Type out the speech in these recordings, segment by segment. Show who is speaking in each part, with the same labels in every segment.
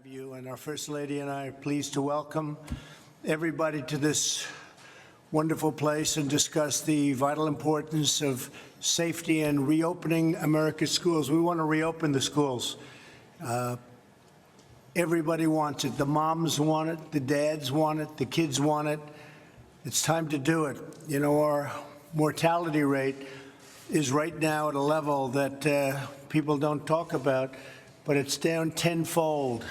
Speaker 1: have you, and our First Lady and I are pleased to welcome everybody to this wonderful place and discuss the vital importance of safety and reopening America's schools. We want to reopen the schools. Everybody wants it. The moms want it, the dads want it, the kids want it. It's time to do it. You know, our mortality rate is right now at a level that people don't talk about, but it's down tenfold.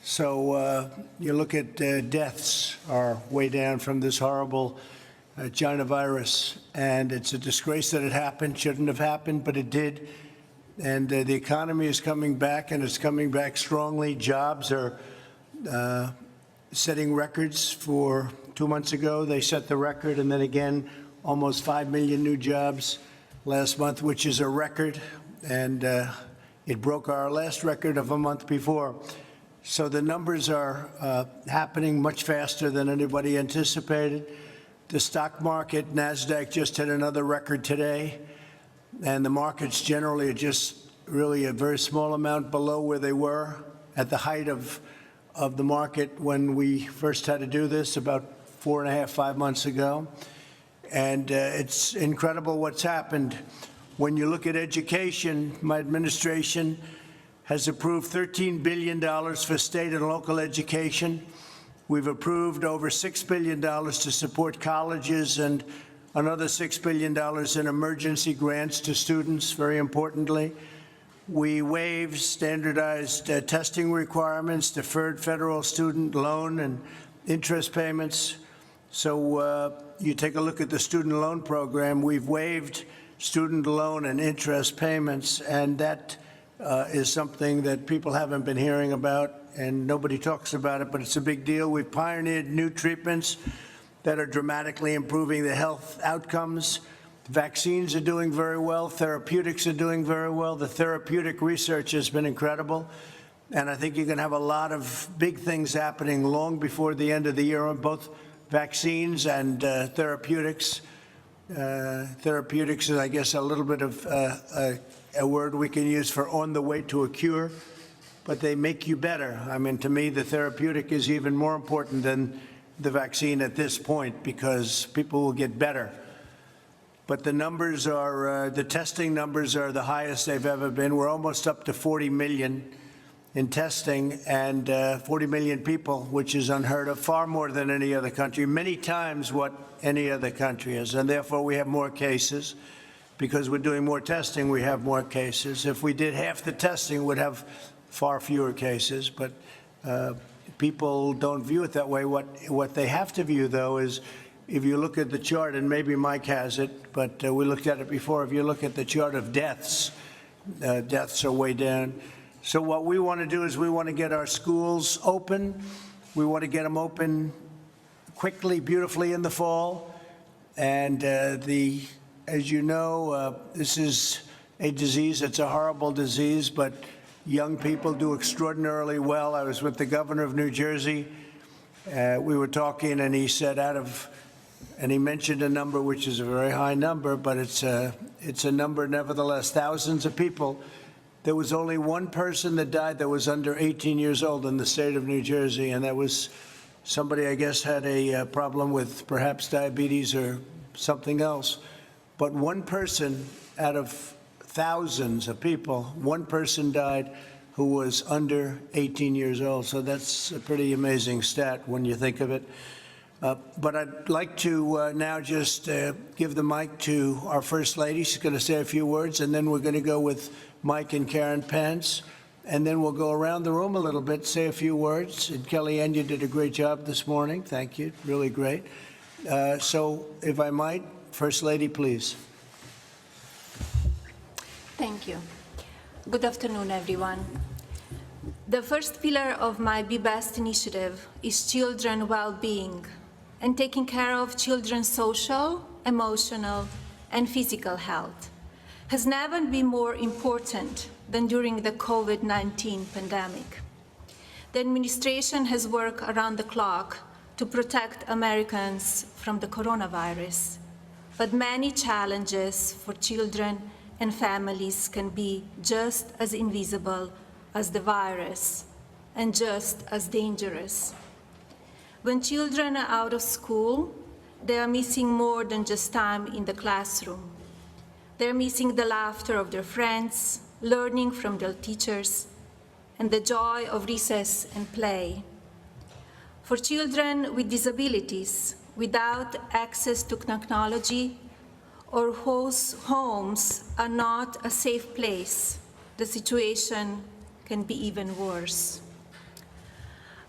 Speaker 1: So you look at deaths are way down from this horrible China virus, and it's a disgrace that it happened. Shouldn't have happened, but it did. And the economy is coming back, and it's coming back strongly. Jobs are setting records. For 2 months ago, they set the record, and then again, almost 5 million new jobs last month, which is a record, and it broke our last record of a month before. So the numbers are happening much faster than anybody anticipated. The stock market, NASDAQ, just hit another record today, and the markets generally are just really a very small amount below where they were at the height of the market when we first had to do this about 4.5, 5 months ago. And it's incredible what's happened. When you look at education, my administration has approved $13 billion for state and local education. We've approved over $6 billion to support colleges and another $6 billion in emergency grants to students, very importantly. We waived standardized testing requirements, deferred federal student loan and interest payments. So you take a look at the student loan program, we've waived student loan and interest payments, and that is something that people haven't been hearing about, and nobody talks about it, but it's a big deal. We've pioneered new treatments that are dramatically improving the health outcomes. Vaccines are doing very well. Therapeutics are doing very well. The therapeutic research has been incredible. And I think you're going to have a lot of big things happening long before the end of the year on both vaccines and therapeutics. Therapeutics is, I guess, a little bit of a word we can use for on the way to a cure, but they make you better. I mean, to me, the therapeutic is even more important than the vaccine at this point because people will get better. But the numbers are, the testing numbers are the highest they've ever been. We're almost up to 40 million in testing, and 40 million people, which is unheard of, far more than any other country, many times what any other country is. And therefore, we have more cases. Because we're doing more testing, we have more cases. If we did half the testing, we'd have far fewer cases. But people don't view it that way. What they have to view, though, is if you look at the chart, and maybe Mike has it, but we looked at it before. If you look at the chart of deaths, deaths are way down. So what we want to do is we want to get our schools open. We want to get them open quickly, beautifully in the fall. And as you know, this is a disease. It's a horrible disease, but young people do extraordinarily well. I was with the governor of New Jersey. We were talking, and he said and he mentioned a number which is a very high number, but it's a number nevertheless, thousands of people. There was only one person that died that was under 18 years old in the state of New Jersey, and that was somebody, I guess, had a problem with perhaps diabetes or something else. But one person out of thousands of people, one person died who was under 18 years old. So that's a pretty amazing stat when you think of it. But I'd like to now just give the mic to our First Lady. She's going to say a few words, and then we're going to go with Mike and Karen Pence. And then we'll go around the room a little bit, say a few words. And Kellyanne, you did a great job this morning. Thank you. Really great. So if I might, First Lady, please.
Speaker 2: Thank you. Good afternoon, everyone. The first pillar of my Be Best initiative is children well-being and taking care of children's social, emotional, and physical health has never been more important than during the COVID-19 pandemic. The administration has worked around the clock to protect Americans from the coronavirus, but many challenges for children and families can be just as invisible as the virus and just as dangerous. When children are out of school, they are missing more than just time in the classroom. They're missing the laughter of their friends, learning from their teachers, and the joy of recess and play. For children with disabilities, without access to technology, or whose homes are not a safe place, the situation can be even worse.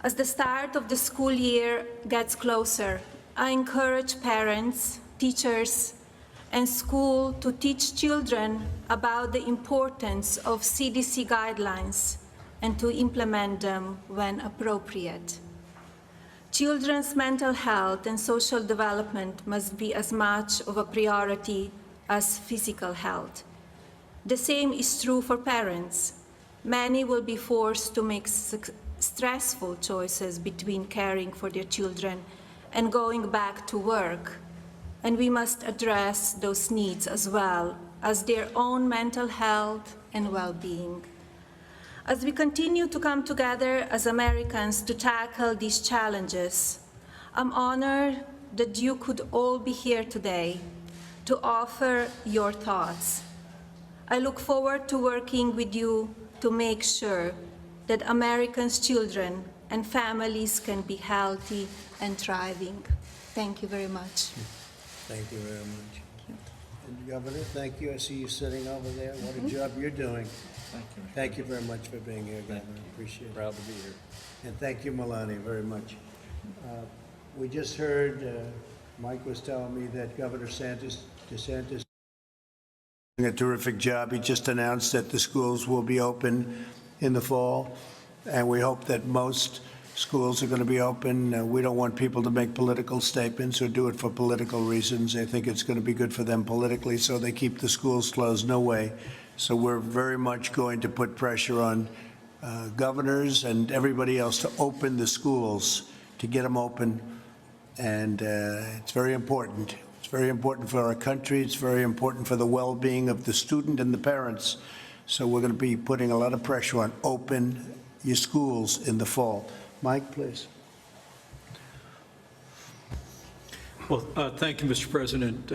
Speaker 2: As the start of the school year gets closer, I encourage parents, teachers, and school to teach children about the importance of CDC guidelines and to implement them when appropriate. Children's mental health and social development must be as much of a priority as physical health. The same is true for parents. Many will be forced to make stressful choices between caring for their children and going back to work, and we must address those needs as well as their own mental health and well-being. As we continue to come together as Americans to tackle these challenges, I'm honored that you could all be here today to offer your thoughts. I look forward to working with you to make sure that Americans' children and families can be healthy and thriving. Thank you very much.
Speaker 1: Thank you very much. And Governor, thank you. I see you sitting over there. What a job you're doing.
Speaker 3: Thank you.
Speaker 1: Thank you very much for being here, Governor. Appreciate it.
Speaker 3: Proud to be here.
Speaker 1: And thank you, Melania, very much. We just heard, Mike was telling me that Governor DeSantis doing a terrific job. He just announced that the schools will be open in the fall, and we hope that most schools are going to be open. We don't want people to make political statements or do it for political reasons. I think it's going to be good for them politically, so they keep the schools closed. No way. So we're very much going to put pressure on governors and everybody else to open the schools, to get them open. And it's very important. It's very important for our country. It's very important for the well-being of the student and the parents. So we're going to be putting a lot of pressure on open your schools in the fall. Mike, please.
Speaker 4: Well, thank you, Mr. President.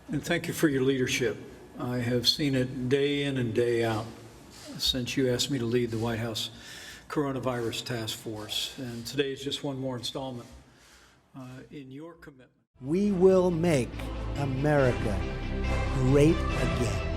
Speaker 4: And thank you for your leadership. I have seen it day in and day out since you asked me to lead the White House Coronavirus Task Force. And today is just one more installment in your commitment.
Speaker 1: We will make America great again.